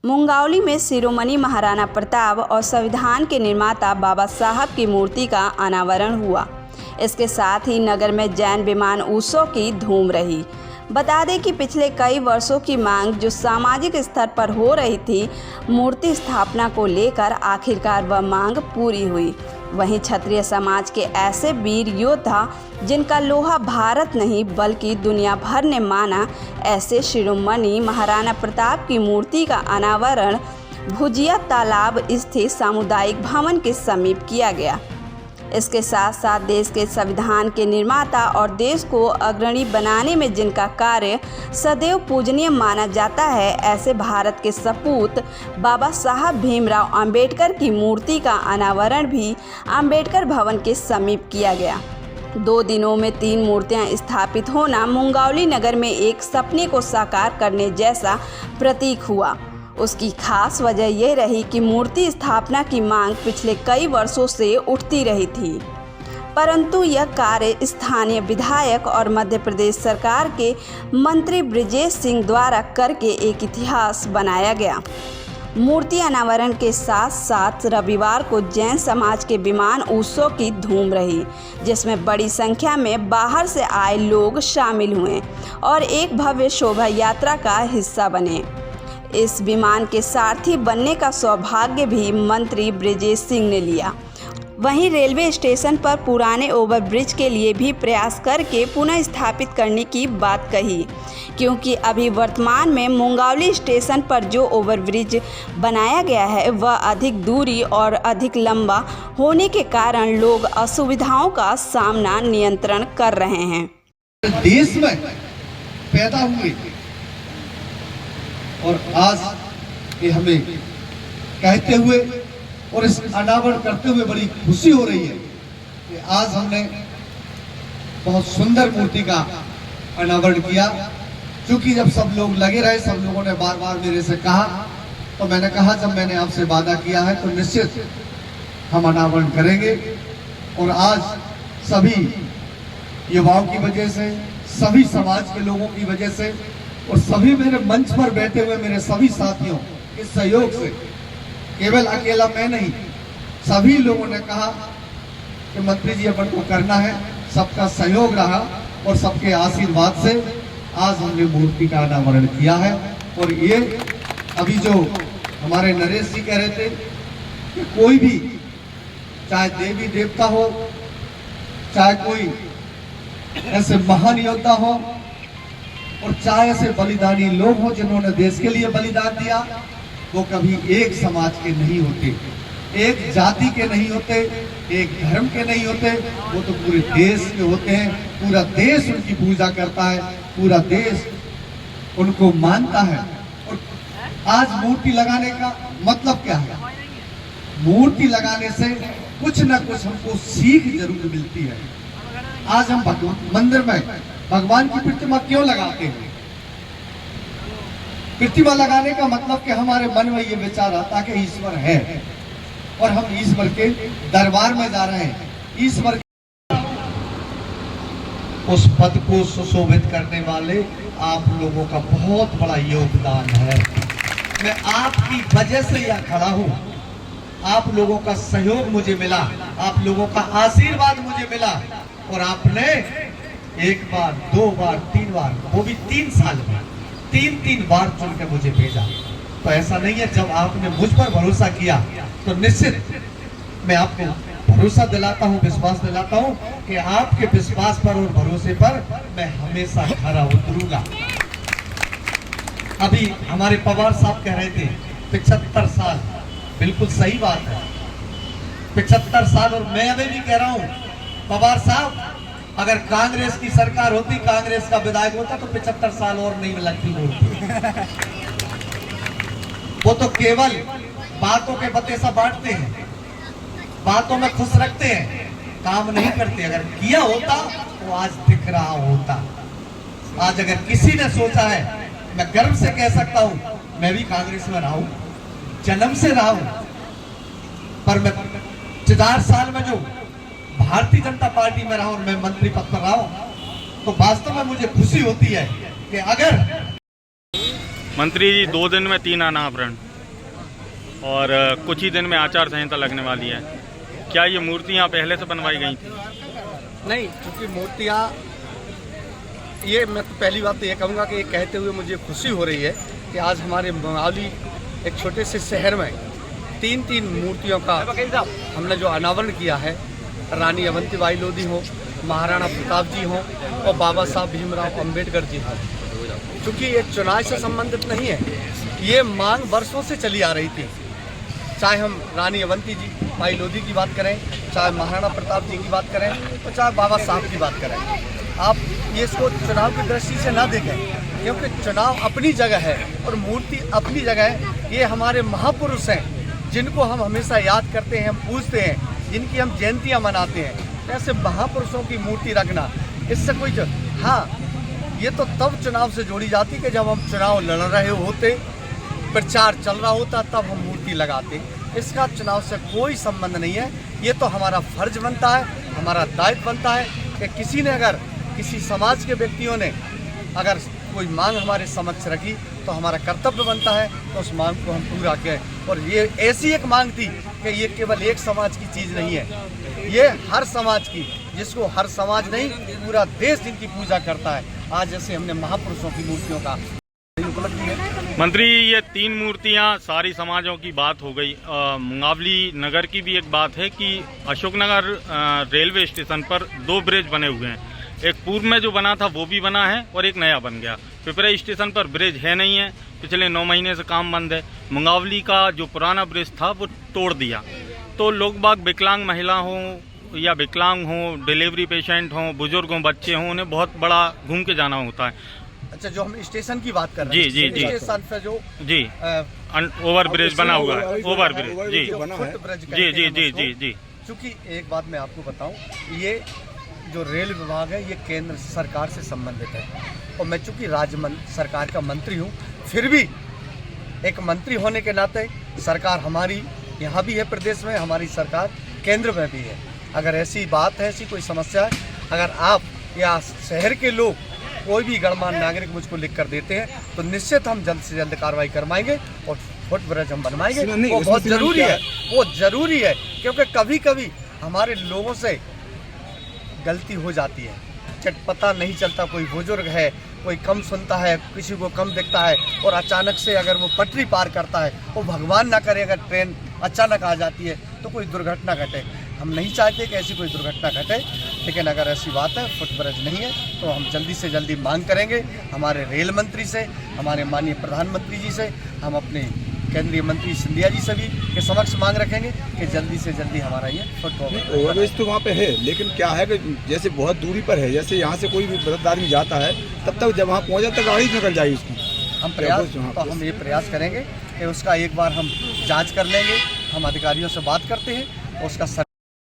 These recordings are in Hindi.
मुंगावली में शिरोमणि महाराणा प्रताप और संविधान के निर्माता बाबा साहब की मूर्ति का अनावरण हुआ। इसके साथ ही नगर में जैन विमान उत्सव की धूम रही। बता दें कि पिछले कई वर्षों की मांग जो सामाजिक स्तर पर हो रही थी, मूर्ति स्थापना को लेकर आखिरकार वह मांग पूरी हुई। वहीं क्षत्रिय समाज के ऐसे वीर योद्धा जिनका लोहा भारत नहीं बल्कि दुनिया भर ने माना, ऐसे शिरोमणि महाराणा प्रताप की मूर्ति का अनावरण भुजिया तालाब स्थित सामुदायिक भवन के समीप किया गया। इसके साथ साथ देश के संविधान के निर्माता और देश को अग्रणी बनाने में जिनका कार्य सदैव पूजनीय माना जाता है, ऐसे भारत के सपूत बाबा साहब भीमराव अंबेडकर की मूर्ति का अनावरण भी अंबेडकर भवन के समीप किया गया। 2 दिनों में 3 मूर्तियां स्थापित होना मुंगावली नगर में एक सपने को साकार करने जैसा प्रतीक हुआ। उसकी खास वजह यह रही कि मूर्ति स्थापना की मांग पिछले कई वर्षों से उठती रही थी, परंतु यह कार्य स्थानीय विधायक और मध्य प्रदेश सरकार के मंत्री बृजेश सिंह द्वारा करके एक इतिहास बनाया गया। मूर्ति अनावरण के साथ साथ रविवार को जैन समाज के विमान उत्सव की धूम रही, जिसमें बड़ी संख्या में बाहर से आए लोग शामिल हुए और एक भव्य शोभा यात्रा का हिस्सा बने। इस विमान के सारथी बनने का सौभाग्य भी मंत्री बृजेश सिंह ने लिया। वहीं रेलवे स्टेशन पर पुराने ओवरब्रिज के लिए भी प्रयास करके पुनः स्थापित करने की बात कही, क्योंकि अभी वर्तमान में मुंगावली स्टेशन पर जो ओवरब्रिज बनाया गया है वह अधिक दूरी और अधिक लंबा होने के कारण लोग असुविधाओं का सामना नियंत्रण कर रहे हैं। देश में पैदा हुए और आज ये हमें कहते हुए और इस अनावरण करते हुए बड़ी खुशी हो रही है कि आज हमने बहुत सुंदर मूर्ति का अनावरण किया। क्योंकि जब सब लोग लगे रहे, सब लोगों ने बार बार मेरे से कहा, तो मैंने कहा जब मैंने आपसे वादा किया है तो निश्चित हम अनावरण करेंगे। और आज सभी युवाओं की वजह से, सभी समाज के लोगों की वजह से और सभी मेरे मंच पर बैठे हुए मेरे सभी साथियों के सहयोग से, केवल अकेला मैं नहीं, सभी लोगों ने कहा कि मंत्री जी अपन को करना है। सबका सहयोग रहा और सबके आशीर्वाद से आज हमने मूर्ति का अनावरण किया है। और ये अभी जो हमारे नरेश जी कह रहे थे कि कोई भी, चाहे देवी देवता हो, चाहे कोई ऐसे महान योद्धा हो और चाहे ऐसे बलिदानी लोग हो जिन्होंने देश के लिए बलिदान दिया, वो कभी एक समाज के नहीं होते, एक जाति के नहीं होते, एक धर्म के नहीं होते, वो तो पूरे देश के होते हैं। पूरा देश उनकी पूजा करता है, पूरा देश उनको मानता है। और आज मूर्ति लगाने का मतलब क्या है? मूर्ति लगाने से कुछ न कुछ हमको सीख जरूर मिलती है। आज हम मंदिर में भगवान की प्रतिमा क्यों लगाते हैं? प्रतिमा लगाने का मतलब कि हमारे मन में ये विचार आता कि ईश्वर है और हम ईश्वर के दरबार में जा रहे हैं। ईश्वर उस पद को सुशोभित करने वाले आप लोगों का बहुत बड़ा योगदान है। मैं आपकी वजह से यहाँ खड़ा हूँ। आप लोगों का सहयोग मुझे मिला, आप लोगों का आशीर्वाद मुझे मिला और आपने 1 बार, 2 बार, 3 बार, वो भी 3 साल में 3 बार चुन के मुझे भेजा। तो ऐसा नहीं है, जब आपने मुझ पर भरोसा किया तो निश्चित मैं आपको भरोसा दिलाता हूँ, विश्वास दिलाता हूँ कि आपके विश्वास पर और भरोसे पर मैं हमेशा खरा उतरूंगा। अभी हमारे पवार साहब कह रहे थे 75 साल, बिल्कुल सही बात है, 75 साल। और मैं अभी भी कह रहा हूँ पवार साहब, अगर कांग्रेस की सरकार होती, कांग्रेस का विधायक होता तो 75 साल और नहीं लगती मूर्ति। वो तो केवल बातों के बतेसा बांटते हैं, बातों में खुश रखते हैं, काम नहीं करते। अगर किया होता तो आज दिख रहा होता। आज अगर किसी ने सोचा है, मैं गर्व से कह सकता हूं, मैं भी कांग्रेस में रहा हूं, जन्म से रहा हूं, पर मैं 4 साल में जो भारतीय जनता पार्टी में रहा और मैं मंत्री पद पर रहा हूं, तो वास्तव में मुझे खुशी होती है कि अगर मंत्री जी 2 दिन में 3 अनावरण और कुछ ही दिन में आचार संहिता लगने वाली है। क्या ये मूर्तियाँ पहले से बनवाई गई थी? नहीं, क्योंकि मूर्तियाँ, ये मैं तो पहली बात तो ये कहूँगा कि ये कहते हुए मुझे खुशी हो रही है कि आज हमारे मंगावली एक छोटे से शहर में तीन मूर्तियों का हमने जो अनावरण किया है। रानी अवंतीबाई लोधी हो, महाराणा प्रताप जी हो और बाबा साहब भीमराव अंबेडकर जी हो। क्योंकि ये चुनाव से संबंधित नहीं है, ये मांग वर्षों से चली आ रही थी। चाहे हम रानी अवंती जी बाई लोधी की बात करें, चाहे महाराणा प्रताप जी की बात करें और चाहे बाबा साहब की बात करें, आप ये इसको चुनाव की दृष्टि से ना देखें, क्योंकि चुनाव अपनी जगह है और मूर्ति अपनी जगह है। ये हमारे महापुरुष हैं जिनको हम हमेशा याद करते हैं, हम पूजते हैं, जिनकी हम जयंतियाँ मनाते हैं। ऐसे महापुरुषों की मूर्ति रखना, इससे कोई हाँ, ये तो तब चुनाव से जोड़ी जाती कि जब हम चुनाव लड़ रहे होते, प्रचार चल रहा होता, तब हम मूर्ति लगाते। इसका चुनाव से कोई संबंध नहीं है। ये तो हमारा फर्ज बनता है, हमारा दायित्व बनता है कि किसी ने अगर किसी समाज के व्यक्तियों ने अगर कोई मांग हमारे समक्ष रखी तो हमारा कर्तव्य बनता है तो उस मांग को हम पूरा करें। और ये ऐसी एक मांग थी कि ये केवल एक समाज की चीज़ नहीं है, ये हर समाज की, जिसको हर समाज नहीं पूरा देश जिनकी पूजा करता है। आज जैसे हमने महापुरुषों की मूर्तियों का उपलब्धि है। मंत्री, ये 3 मूर्तियां सारी समाजों की बात हो गई। मुंगावली नगर की भी एक बात है कि अशोकनगर रेलवे स्टेशन पर 2 ब्रिज बने हुए हैं। एक पूर्व में जो बना था वो भी बना है और एक नया बन गया। पिपरा स्टेशन पर ब्रिज है नहीं है, पिछले 9 महीने से काम बंद है। मुंगावली का जो पुराना ब्रिज था वो तोड़ दिया। तो लोग बाग, विकलांग महिला हों या विकलांग हों, डिलीवरी पेशेंट हों, बुजुर्ग हों, बच्चे हों, उन्हें बहुत बड़ा घूम के जाना होता है। अच्छा, जो हम स्टेशन की बात कर रहे हैं, जी स्टेशन पे जो ओवर ब्रिज बना हुआ है, ओवर ब्रिज जी। क्योंकि एक बात मैं आपको बताऊं, ये जो रेल विभाग है ये केंद्र सरकार से संबंधित है और मैं चूंकि राज्य सरकार का मंत्री हूं, फिर भी एक मंत्री होने के नाते सरकार हमारी यहाँ भी है, प्रदेश में हमारी सरकार केंद्र में भी है। अगर ऐसी बात है, ऐसी कोई समस्या है, अगर आप या शहर के लोग, कोई भी गणमान्य नागरिक मुझको लिख कर देते हैं तो निश्चित हम जल्द से जल्द कार्रवाई करवाएंगे और फुट ब्रिज हम बनवाएंगे। वो बहुत ज़रूरी है, वो ज़रूरी है, क्योंकि कभी कभी हमारे लोगों से गलती हो जाती है, चटपटा नहीं चलता। कोई बुजुर्ग है, कोई कम सुनता है, किसी को कम दिखता है और अचानक से अगर वो पटरी पार करता है, वो भगवान ना करे अगर ट्रेन अचानक आ जाती है तो कोई दुर्घटना घटे। हम नहीं चाहते कि ऐसी कोई दुर्घटना घटे, लेकिन अगर ऐसी बात है, फुट ब्रिज नहीं है, तो हम जल्दी से जल्दी मांग करेंगे हमारे रेल मंत्री से, हमारे माननीय प्रधानमंत्री जी से, हम अपने केंद्रीय मंत्री सिंधिया जी से भी के समक्ष मांग रखेंगे कि जल्दी से जल्दी हमारा ये फुट ओवरब्रिज तो वहाँ पे है, लेकिन क्या है कि जैसे बहुत दूरी पर है, जैसे यहाँ से कोई भी वृद्ध आदमी जाता है तब तक जब वहाँ पहुँचा तक गाड़ी निकल जाएगी उसकी। हम ये प्रयास करेंगे कि उसका एक बार हम जांच कर लेंगे, हम अधिकारियों से बात करते हैं, उसका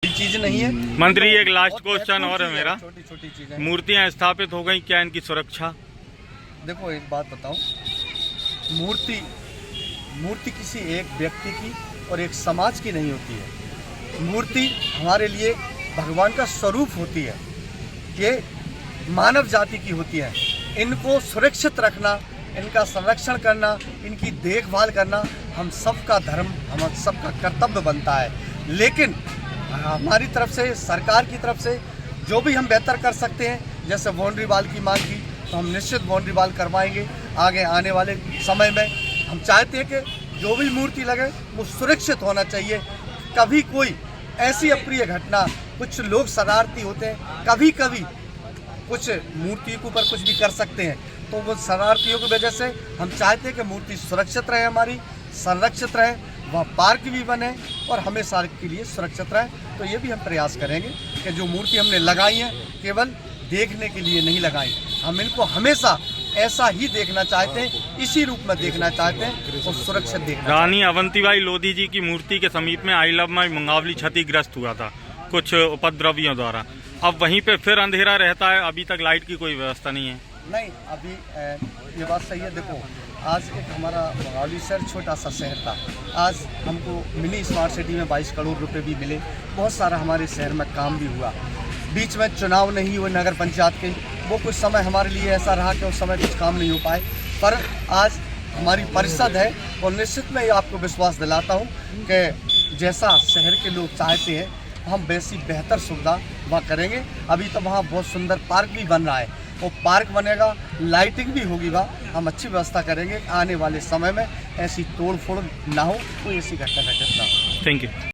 चीज नहीं है। मंत्री, एक लास्ट क्वेश्चन और है मेरा, छोटी चीजें, मूर्तियाँ स्थापित हो गई, क्या इनकी सुरक्षा? देखो एक बात बताऊं, मूर्ति किसी एक व्यक्ति की और एक समाज की नहीं होती है। मूर्ति हमारे लिए भगवान का स्वरूप होती है, ये मानव जाति की होती है। इनको सुरक्षित रखना, इनका संरक्षण करना, इनकी देखभाल करना हम सबका धर्म, हम सबका कर्तव्य बनता है। लेकिन हमारी तरफ से, सरकार की तरफ से जो भी हम बेहतर कर सकते हैं, जैसे बाउंड्री वॉल की मांग की, तो हम निश्चित बाउंड्री वॉल करवाएंगे। आगे आने वाले समय में हम चाहते हैं कि जो भी मूर्ति लगे वो सुरक्षित होना चाहिए। कभी कोई ऐसी अप्रिय घटना, कुछ लोग शरारती होते हैं, कभी कभी कुछ मूर्ति के ऊपर कुछ भी कर सकते हैं, तो वो शरारतियों की वजह से हम चाहते हैं कि मूर्ति सुरक्षित रहे, हमारी संरक्षित रहे, वहाँ पार्क भी बने और हमेशा के लिए सुरक्षित रहे। तो ये भी हम प्रयास करेंगे कि जो मूर्ति हमने लगाई है केवल देखने के लिए नहीं लगाई, हम इनको हमेशा ऐसा ही देखना चाहते हैं, इसी रूप में देखना चाहते हैं और सुरक्षित देखना। रानी अवंतीबाई लोधी जी की मूर्ति के समीप में आई लव माई मुंगावली क्षतिग्रस्त हुआ था कुछ उपद्रवियों द्वारा, अब वहीं पे फिर अंधेरा रहता है, अभी तक लाइट की कोई व्यवस्था नहीं है। नहीं, अभी ये बात सही है। देखो, आज एक हमारा मुंगावली शहर छोटा सा शहर था, आज हमको मिनी स्मार्ट सिटी में 22 करोड़ रुपए भी मिले, बहुत सारा हमारे शहर में काम भी हुआ। बीच में चुनाव नहीं हुए नगर पंचायत के, वो कुछ समय हमारे लिए ऐसा रहा कि उस समय कुछ काम नहीं हो पाए, पर आज हमारी परिषद है और निश्चित मैं ये आपको विश्वास दिलाता हूँ कि जैसा शहर के लोग चाहते हैं हम वैसी बेहतर सुविधा वहाँ करेंगे। अभी तो वहाँ बहुत सुंदर पार्क भी बन रहा है, वो पार्क बनेगा, लाइटिंग भी होगी वहाँ, हम अच्छी व्यवस्था करेंगे। आने वाले समय में ऐसी तोड़ फोड़ ना हो, कोई ऐसी घटना घटित ना हो। Thank you.